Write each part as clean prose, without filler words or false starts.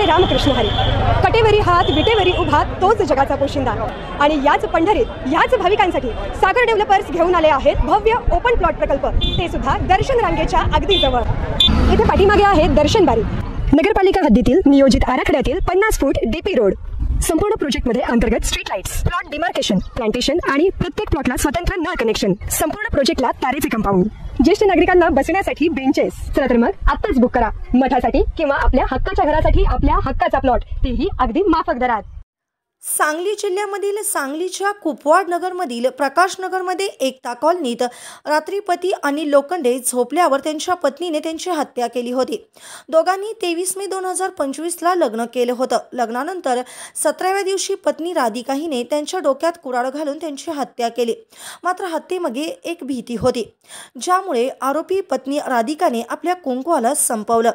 रामकृष्ण हरी. कटेवरी हात विटेवरी उभा तोच जगाचा पोशिंदा. आणि याच पंढरीत याच भाविकांसाठी सागर डेव्हलपर्स घेऊन आले आहेत भव्य ओपन प्लॉट प्रकल्प, ते सुद्धा दर्शन रांगेच्या अगदी जवळ. इथे पाठीमागे आहे दर्शन बारी. नगरपालिका हद्दीतील नियोजित आराखड्यातील 50 फूट डीपी रोड. संपूर्ण प्रोजेक्टमध्ये अंतर्गत street lights, plot demarcation, plantation आणि प्रत्येक प्लॉटला स्वतंत्र नळ कनेक्शन. संपूर्ण प्रोजेक्टला तारेचे कंपाऊंड. ज्येष्ठ नागरिकांना बसण्यासाठी बेंचेस. चला तर मग आत्ताच बुक करा मठासाठी किंवा आपल्या हक्काच्या घरासाठी आपल्या हक्काचा प्लॉट, तेही अगदी माफक दरात. सांगली जिल्ह्यामधील सांगलीच्या कुपवाड नगरमधील प्रकाश नगरमध्ये एकता कॉलनीत रात्री पती अनिल लोखंडे झोपल्यावर त्यांच्या पत्नीने त्यांची हत्या केली होती. दोघांनी 23 मे 2025ला लग्न केलं होतं. लग्नानंतर 17व्या दिवशी पत्नी राधिका हिने त्यांच्या डोक्यात कुऱ्हाड घालून त्यांची हत्या केली. मात्र हत्येमागे एक भीती होती, ज्यामुळे आरोपी पत्नी राधिकाने आपल्या कुंकवाला संपवलं.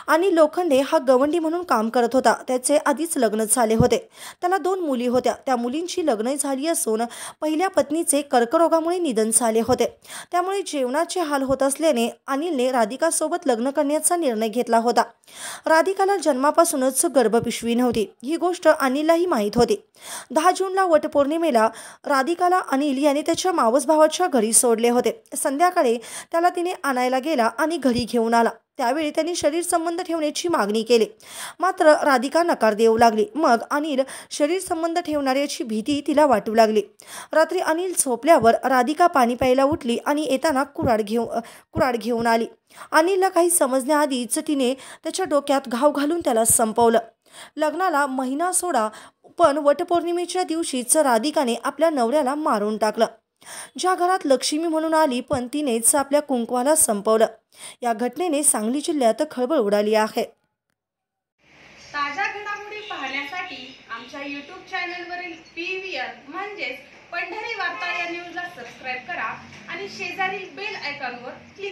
आणि लोखंडे हा गवंडी म्हणून काम करत होता. त्याचे आधीच लग्न झाले होते. त्याला 2 मुली होत्या. त्या मुलींची लग्न झाली असून पहिल्या पत्नीचे कर्करोगामुळे निधन झाले होते. त्यामुळे जेवणाचे हाल होत असल्याने अनिलने राधिकासोबत लग्न करण्याचा निर्णय घेतला होता. राधिकाला जन्मापासूनच गर्भपिशवी नव्हती. ही गोष्ट अनिललाही माहीत होती. 10 जूनला वटपौर्णिमेला राधिकाला अनिल याने त्याच्या मावस भावाच्या घरी सोडले होते. संध्याकाळी त्याला तिने आणायला गेला आणि घरी घेऊन आला. त्यावेळी त्यांनी शरीर संबंध ठेवण्याची मागणी केली. मात्र राधिका नकार देऊ लागली. मग अनिल शरीर संबंध ठेवणाऱ्याची भीती तिला वाटू लागली. रात्री अनिल झोपल्यावर राधिका पाणी प्यायला उठली आणि येताना कुऱ्हाड घेऊन आली. अनिलला काही समजण्याआधीच तिने त्याच्या डोक्यात घाव घालून त्याला संपवलं. लग्नाला महिना सोडा, पण वटपौर्णिमेच्या दिवशीच राधिकाने आपल्या नवऱ्याला मारून टाकलं. ज्या घरात लक्ष्मी म्हणून आली, पण तिनेच आपल्या कुंकवाला संपवलं. या घटनेने सांगली जिल्ह्यात खळबळ उडाली आहे. ताज्या घडामोडी पाहण्यासाठी आमच्या YouTube चॅनलवरील PVR म्हणजेच पंढरी वार्ता या न्यूजला सबस्क्राईब करा आणि शेजारील बेल आयकॉनवर क्लिक